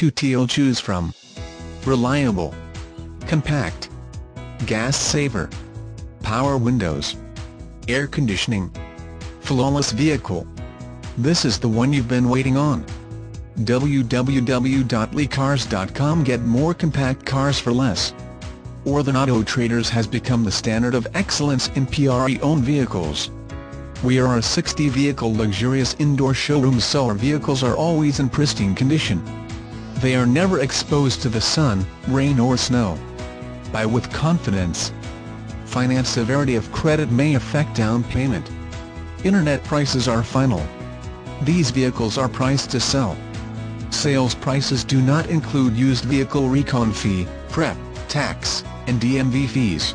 2 you'll choose from. Reliable, compact, gas saver, power windows, air conditioning, flawless vehicle. This is the one you've been waiting on. www.leecars.com. Get more compact cars for less. Ortho Auto Traders has become the standard of excellence in pre-owned vehicles. We are a 60-vehicle luxurious indoor showroom, so our vehicles are always in pristine condition. They are never exposed to the sun, rain or snow. Buy with confidence. Finance severity of credit may affect down payment. Internet prices are final. These vehicles are priced to sell. Sales prices do not include used vehicle recon fee, prep, tax, and DMV fees.